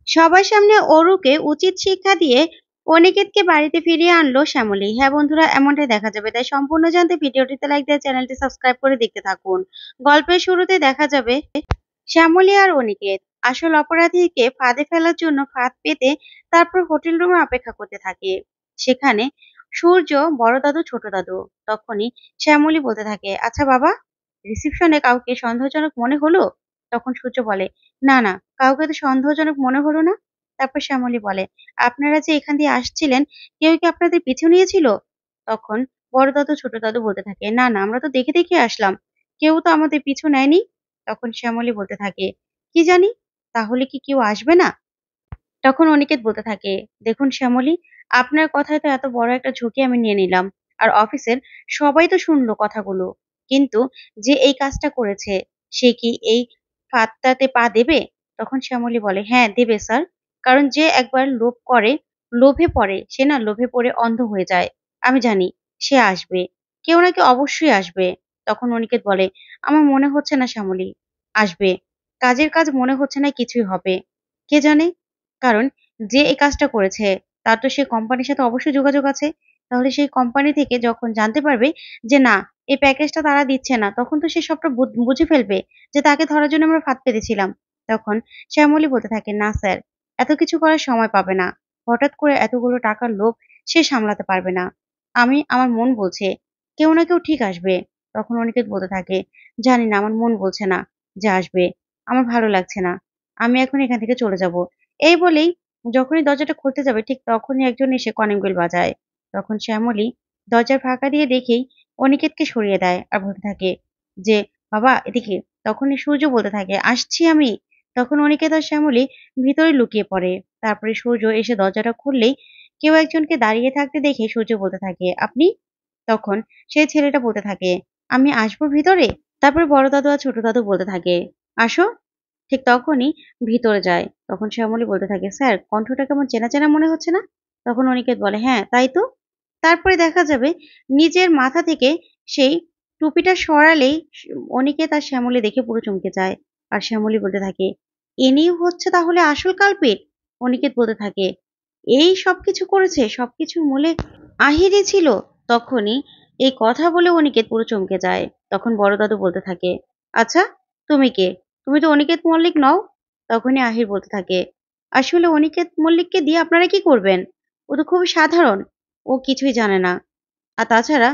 সবার সামনে অরুকে উচিত শিক্ষা দিয়ে অনিকেতকে বাড়িতে ফিরিয়ে আনলো শ্যামলী। হ্যাঁ বন্ধুরা, এমনটাই দেখা যাবে। তাই সম্পূর্ণ জানতে ভিডিওটিতে লাইক দিয়ে চ্যানেলটি সাবস্ক্রাইব করে দেখতে থাকুন। গল্পের শুরুতে দেখা যাবে শ্যামলী আর অনিকেত আসল অপরাধীকে ফাঁদে ফেলার জন্য ফাঁদ পেতে তারপর হোটেল রুমে অপেক্ষা করতে থাকে। সেখানে সূর্য, বড় দাদু, ছোট দাদু। তখনই শ্যামলী বলতে থাকে, আচ্ছা বাবা, রিসিপশনে কাউকে সন্দেহজনক মনে হলো? তখন সূর্য বলে, না না, কাউকে তো সন্দেহজনক মনে হলো না। তারপর শ্যামলী বলে, আপনারা যে এখান দিয়ে আসছিলেন, কেউ কি আপনাদের পিছু নিয়েছিল? তখন বড় দাদু, ছোট দাদু বলতে থাকে, না না, আমরা তো দেখে দেখে আসলাম, কেউ তো আমাদের পিছু নেয়নি। তখন শ্যামলী বলতে থাকে, কি জানি, তাহলে কি কেউ আসবে না? তখন অনিকেত বলতে থাকে, দেখুন শ্যামলী, আপনার কথায় তো এত বড় একটা ঝুঁকি আমি নিয়ে নিলাম, আর অফিসের সবাই তো শুনলো কথাগুলো, কিন্তু যে এই কাজটা করেছে সে কি এই ফাঁদটাতে পা দেবে? তখন শ্যামলী বলে, হ্যাঁ দেবে স্যার, কারণ যে একবার লোভ করে, লোভে পড়ে, সে না লোভে পড়ে অন্ধ হয়ে যায়। আমি জানি সে আসবে, কেউ নাকি অবশ্যই আসবে। তখন অনিকেত বলে, আমার মনে হচ্ছে না শ্যামলী আসবে, কাজের কাজ মনে হচ্ছে না কিছুই হবে, কে জানে। কারণ যে এই কাজটা করেছে তার তো সেই কোম্পানির সাথে অবশ্যই যোগাযোগ আছে। তাহলে সেই কোম্পানি থেকে যখন জানতে পারবে যে না, এই প্যাকেজটা তারা দিচ্ছে না, তখন তো সে সবটা বুঝে ফেলবে যে তাকে ধরার জন্য আমরা ফাঁদ পেতেছিলাম। তখন শ্যামলী বলতে থাকে, না স্যার, এত কিছু করার সময় পাবে না। হঠাৎ করে এতগুলো টাকার লোভ সে সামলাতে পারবে না। আমার মন বলছে কেউ না কেউ ঠিক আসবে। তখন অনিকেত বলতে থাকে, জানি না, আমার মন বলছে না যে আসবে। আমার ভালো লাগছে না। আমি এখন এখান থেকে চলে যাব। এই বলেই যখনই দরজাটা খুলতে যাবে ঠিক তখনই একজন এসে কলিং বেল বাজায়। তখন শ্যামলী দরজার ফাঁকা দিয়ে দেখেই অনিকেতকে সরিয়ে দেয় আর বলতে থাকে যে, বাবা এদিকে। তখনই সূর্য বলতে থাকে, আসছি আমি। তখন অনিকেত আর শ্যামলী ভিতরে লুকিয়ে পড়ে। তারপরে সূর্য এসে দরজাটা খুললেই কেউ একজনকে দাঁড়িয়ে থাকতে দেখে সূর্য বলতে থাকে, আপনি? তখন সেই ছেলেটা বলতে থাকে, আমি আসবো ভিতরে? তারপরে বড় দাদু আর ছোট দাদু বলতে থাকে, আসো। ঠিক তখনই ভিতরে যায়। তখন শ্যামলী বলতে থাকে, স্যার কণ্ঠটা কেমন চেনা চেনা মনে হচ্ছে না? তখন অনিকেত বলে, হ্যাঁ তাই তো। তারপরে দেখা যাবে নিজের মাথা থেকে সেই টুপিটা সরালেই অনিকেত আর শ্যামলী দেখে পুরো চমকে যায়। আর শ্যামলী বলতে থাকে, ইনি হচ্ছে তাহলে আসল কালপিট? অনিকেত বলতে থাকে, এই সবকিছু করেছে, সবকিছুর মূলে আহিরই ছিল। তখনই এই কথা বলে অনিকেত পুরো চমকে যায়। তখন বড় দাদু বলতে থাকে, আচ্ছা তুমি কে? তুমি তো অনিকেত মল্লিক নও। তখনই আহির বলতে থাকে, আসলে অনিকেত মল্লিককে দিয়ে আপনারা কি করবেন? ও তো খুবই সাধারণ, ও কিছুই জানে না। আর তাছাড়া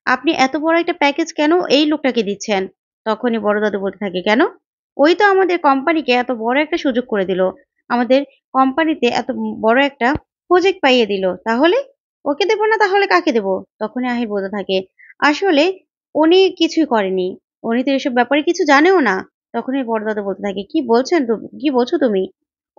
আপনি এত বড় একটা প্যাকেজ কেন এই লোকটাকে দিচ্ছেন? তখনই বড় দাদু বলতে থাকে, কেন? ওই তো আমাদের কোম্পানিকে এত বড় একটা সুযোগ করে দিল। আমাদের কোম্পানিতে এত বড় একটা প্রজেক্ট পাইয়ে দিল। তাহলে ওকে দেব না, তাহলে কাকে দেব? তখনই আহির বলতে থাকে, আসলে উনি কিছুই করেনি। উনি তো এসব ব্যাপারে কিছু জানেও না। তখনই বড় দাদু বলতে থাকে, কি বলছেন তুমি? কি বলছো তুমি?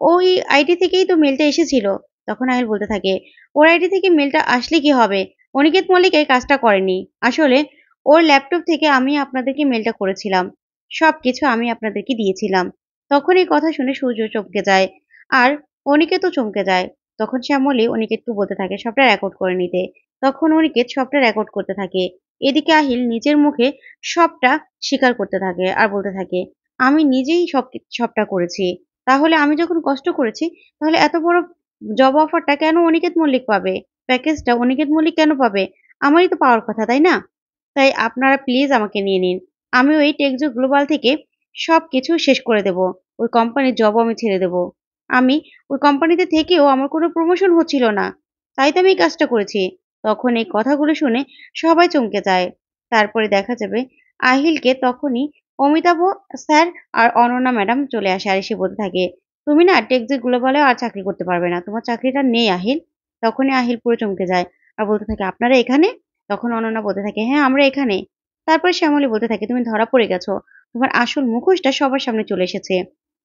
ওই আইডি থেকেই তো মেলটা এসেছিল। তখন আহির বলতে থাকে, ওর আইডি থেকে মেলটা আসলে কি হবে? অনিকেত মল্লিক এই কাজটা করেনি। আসলে ওর ল্যাপটপ থেকে আমি আপনাদেরকে মেলটা করেছিলাম। সবকিছু আমি আপনাদেরকে দিয়েছিলাম। তখন এই কথা শুনে সূর্য চমকে যায়। আর অনিকেতও চমকে যায়। তখন শ্যামলী অনিকেতকে বলতে থাকে সবটা রেকর্ড করে নিতে। তখন অনিকেত সবটা রেকর্ড করতে থাকে। এদিকে আহিল নিজের মুখে সবটা স্বীকার করতে থাকে আর বলতে থাকে, আমি নিজেই সবটা করেছি। তাহলে আমি যখন কষ্ট করেছি, তাহলে এত বড় জব অফারটা কেন অনিকেত মল্লিক পাবে? প্যাকেজটা অনিকেত মল্লিক কেন পাবে? আমারই তো পাওয়ার কথা, তাই না? তাই আপনারা প্লিজ আমাকে নিয়ে নিন। আমি ওই টেকজো গ্লোবাল থেকে সবকিছু শেষ করে দেব। ওই কোম্পানির জবও আমি ছেড়ে দেব। আমি ওই কোম্পানিতে থেকেও আমার কোনো প্রমোশন হচ্ছিল না। তাই তো আমি এই কাজটা করেছি। তখন এই কথাগুলো শুনে সবাই চমকে যায়। তারপরে দেখা যাবে আহিলকে তখনই অমিতাভ স্যার আর অনন্যা ম্যাডাম চলে আসে আর এসে বলতে থাকে, তুমি না টেকজো গ্লোবালে আর চাকরি করতে পারবে না। তোমার চাকরিটা নেই আহিল। তখনই আহিল পুরো চমকে যায় আর বলতে থাকে, আপনারা এখানে? তখন অনন্যা বলতে থাকে, হ্যাঁ আমরা এখানে। তারপর শ্যামলী বলতে থাকে, তুমি ধরা পড়ে গেছো। তোমার আসল মুখোশটা সবার সামনে চলে এসেছে।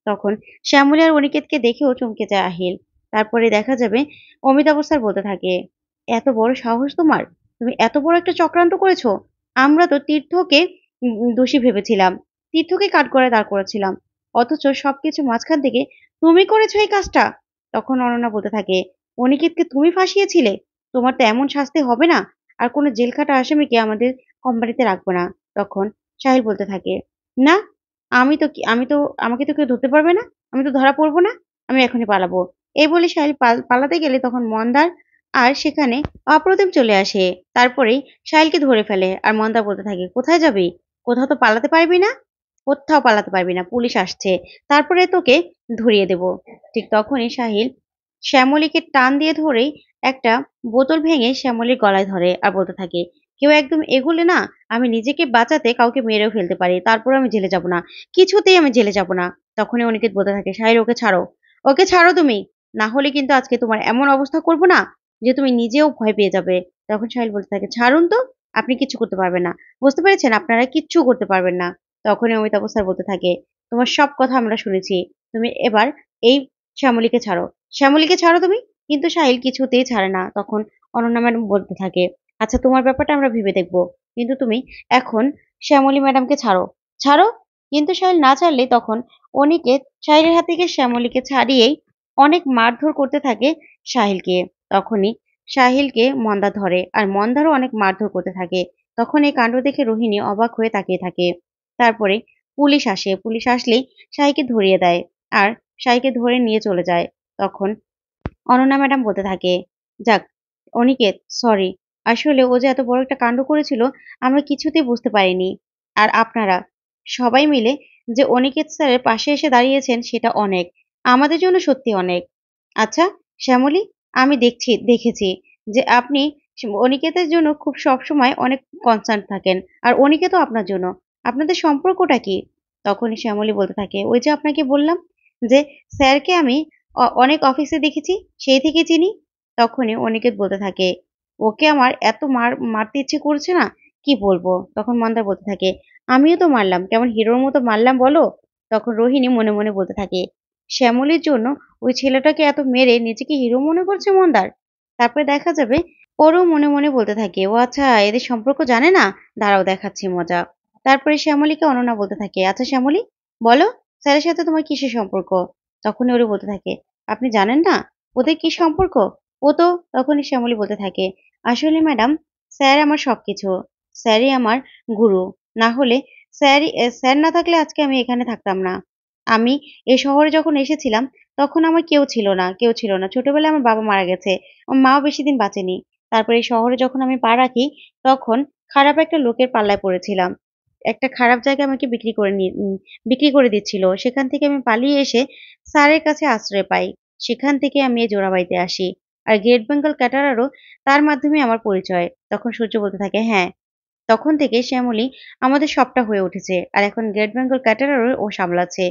তখন শ্যামলী আর অনিকেতকে দেখেও চমকে যায় আহিল। তারপরে দেখা যাবে অমিতাভ স্যার বলতে থাকে, এত বড় সাহস তোমার? তুমি এত বড় একটা চক্রান্ত করেছো? আমরা তো তীর্থকে দোষী ভেবেছিলাম। তীর্থকে কাঠগড়ায় দাঁড় করেছিলাম। অথচ সবকিছু মাঝখান থেকে তুমি করেছো এই কাজটা? তখন অনন্যা বলতে থাকে, অনিকেতকে তুমি ফাঁসিয়েছিলে? তোমার তো এমন শাস্তি হবে না। আর কোনো জেলখাটা আসামিকে আমাদের কোম্পানিতে রাখবো না। তখন সাহিল বলতে থাকে, না, আমি তো আমাকে তো কেউ ধরতে পারবে না। আমি তো ধরা পড়বো না। আমি এখনই পালাবো। এই বলে সাহিল পালাতে গেলে তখন মন্দার আর সেখানে অপ্রতিম চলে আসে। তারপরেই সাহিলকে ধরে ফেলে আর মন্দা বলতে থাকে, কোথায় যাবি? কোথাও তো পালাতে পারবি না। কোথাও পালাতে পারবি না, পুলিশ আসছে, তারপরে তোকে ধরিয়ে দেব। ঠিক তখনই সাহিল শ্যামলীকে টান দিয়ে ধরেই একটা বোতল ভেঙে শ্যামলীর গলায় ধরে আর বলতে থাকে, কেউ একদম এগোলে না, আমি নিজেকে বাঁচাতে কাউকে মেরেও ফেলতে পারি, তারপর আমি জেলে যাব না, কিছুতেই আমি জেলে যাব না। তখনই অনিকেত বলতে থাকে, সাহিল ওকে ছাড়ো, ওকে ছাড়ো তুমি, না হলে কিন্তু আজকে তোমার এমন অবস্থা করব না যে তুমি নিজেও ভয় পেয়ে যাবে। তখন সাহিল বলতে থাকে, ছাড়ুন তো, আপনি কিচ্ছু করতে পারবেন না, বুঝতে পেরেছেন, আপনারা কিচ্ছু করতে পারবেন না। তখনই অমিতাভ স্যার বলতে থাকে, তোমার সব কথা আমরা শুনেছি, তুমি এবার এই শ্যামলীকে ছাড়ো, শ্যামলীকে ছাড়ো তুমি। কিন্তু সাহিল কিছুতেই ছাড়ে না। তখন অনন্যা ম্যাডাম বলতে থাকে, আচ্ছা তোমার ব্যাপারটা আমরা ভেবে দেখবো, কিন্তু তুমি এখন শ্যামলী ম্যাডামকে ছাড়ো, ছাড়ো। কিন্তু সাহিল না ছাড়লে তখন অনিকেত সাহিলের হাত থেকে শ্যামলীকে ছাড়িয়েই অনেক মারধর করতে থাকে সাহিলকে। তখনই সাহিলকে মন্দা ধরে আর মন্দারও অনেক মারধর করতে থাকে। তখন এই কাণ্ড দেখে রোহিণী অবাক হয়ে তাকিয়ে থাকে। তারপরে পুলিশ আসে, পুলিশ আসলেই সাহিলকে ধরিয়ে দেয় আর সাহিলকে ধরে নিয়ে চলে যায়। তখন অনন্যা ম্যাডাম বলতে থাকে, যাক অনিকেত, সরি, আসলে ও যে এত বড় একটা কাণ্ড করেছিল আমরা কিছুতেই বুঝতে পারিনি। আর আপনারা সবাই মিলে যে অনিকেত স্যারের পাশে এসে দাঁড়িয়েছেন সেটা অনেক, আমাদের জন্য সত্যি অনেক। আচ্ছা শ্যামলী, আমি দেখেছি যে আপনি অনিকেতের জন্য খুব সবসময় অনেক কনসার্ন থাকেন, আর অনিকেতও আপনার জন্য, আপনাদের সম্পর্কটা কি? তখনই শ্যামলী বলতে থাকে, ওই যে আপনাকে বললাম যে স্যারকে আমি অনেক অফিসে দেখেছি, সেই থেকে চিনি। তখনই অনিকেত বলতে থাকে, ওকে আমার এত মারতে ইচ্ছে করছে না, কি বলবো। তখন মন্দার বলতে থাকে, আমিও তো মারলাম, কেমন হিরোর মতো মারলাম বলো। তখন রোহিণী মনে মনে বলতে থাকে, শ্যামলীর জন্য ওই ছেলেটাকে এত মেরে নিজেকে হিরো মনে করছে মন্দার। তারপরে দেখা যাবে ওরও মনে মনে বলতে থাকে, ও আচ্ছা এদের সম্পর্ক জানে না, দাঁড়াও দেখাচ্ছি মজা। তারপরে শ্যামলীকে অনন্যা বলতে থাকে, আচ্ছা শ্যামলী, বলো স্যারের সাথে তোমার কিসের সম্পর্ক? তখনই ওরা বলতে থাকে, আপনি জানেন না ওদের কি সম্পর্ক? ও তো তখনই শ্যামলী বলতে থাকে, আসলে ম্যাডাম, স্যার আমার সবকিছু, স্যারই আমার গুরু, না হলে স্যার না থাকলে আজকে আমি এখানে থাকতাম না। আমি এই শহরে যখন এসেছিলাম তখন আমার কেউ ছিল না, ছোটবেলায় আমার বাবা মারা গেছে, আমার মাও বেশি দিন বাঁচেনি। তারপরে এই শহরে যখন আমি পা রাখি তখন খারাপ একটা লোকের পাল্লায় পড়েছিলাম, একটা খারাপ জায়গায় আমাকে বিক্রি করে দিচ্ছিল, সেখান থেকে আমি পালিয়ে এসে স্যারের কাছে আশ্রয় পাই। সেখান থেকে আমি এই জোড়াবাড়িতে আসি। আর গ্রেট বেঙ্গল ক্যাটারারও তার মাধ্যমে আমার পরিচয়। তখন সূর্য বলতে থাকে, হ্যাঁ, তখন থেকে শ্যামলী আমাদের সবটা হয়ে উঠেছে। আর এখন গ্রেট বেঙ্গল ক্যাটারারও ও সামলাচ্ছে।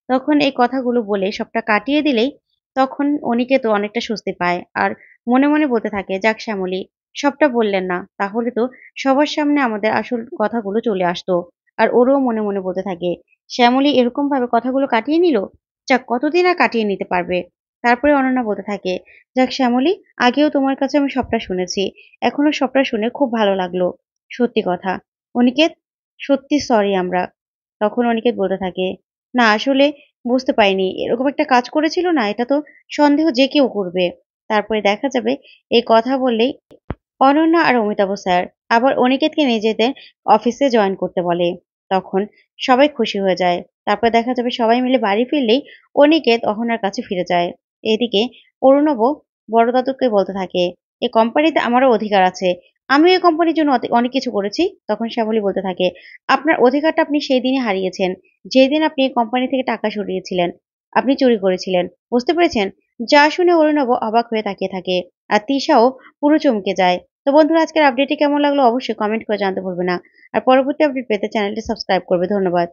তখন এই কথাগুলো বলে সবটা কাটিয়ে দিলেই তখন অনিকেতও অনেকটা স্বস্তি পায়। আর মনে মনে বলতে থাকে, যাক শ্যামলী, সবটা বললেন না, তাহলে তো সবার সামনে আমাদের আসল কথাগুলো চলে আসতো। আর ওরও মনে মনে বলতে থাকে, শ্যামলী এরকম ভাবে কথাগুলো কাটিয়ে নিল, যাক কতদিন আর কাটিয়ে নিতে পারবে। তারপরে অনন্যা বলতে থাকে, যাক শ্যামলী, আগেও তোমার কাছে আমি সবটা শুনেছি, এখনো সবটা শুনে খুব ভালো লাগলো, সত্যি কথা। অনিকেত, সত্যি সরি আমরা। তখন অনিকেত বলতে থাকে, না আসলে বুঝতে পারিনি এরকম একটা কাজ করেছিল না, এটা তো সন্দেহ যে কেউ করবে। তারপরে দেখা যাবে এই কথা বললেই অনন্যা আর অমিতাভ স্যার আবার অনিকেতকে নিজেদের অফিসে জয়েন করতে বলে। তখন সবাই খুশি হয়ে যায়। তারপর দেখা যাবে সবাই মিলে বাড়ি ফিরলেই অনিকেত অহনার কাছে ফিরে যায়। এদিকে অরুণবও বড় দাদুকে বলতে থাকে, এই কোম্পানিতে আমারও অধিকার আছে, আমি এই কোম্পানির জন্য অনেক কিছু করেছি। তখন শ্যামলী বলতে থাকে, আপনার অধিকারটা আপনি সেই দিনই হারিয়েছেন, যেদিন আপনি এই কোম্পানি থেকে টাকা সরিয়েছিলেন, আপনি চুরি করেছিলেন, বুঝতে পেরেছেন? যা শুনে অরুণব অবাক হয়ে তাকিয়ে থাকে আর তিশাও পুরো চমকে যায়। তো বন্ধুরা, আজকের আপডেটটি কেমন লাগলো অবশ্যই কমেন্ট করে জানাতে ভুলবে না। আর পরবর্তী আপডেট পেতে চ্যানেলটি সাবস্ক্রাইব করবে। ধন্যবাদ।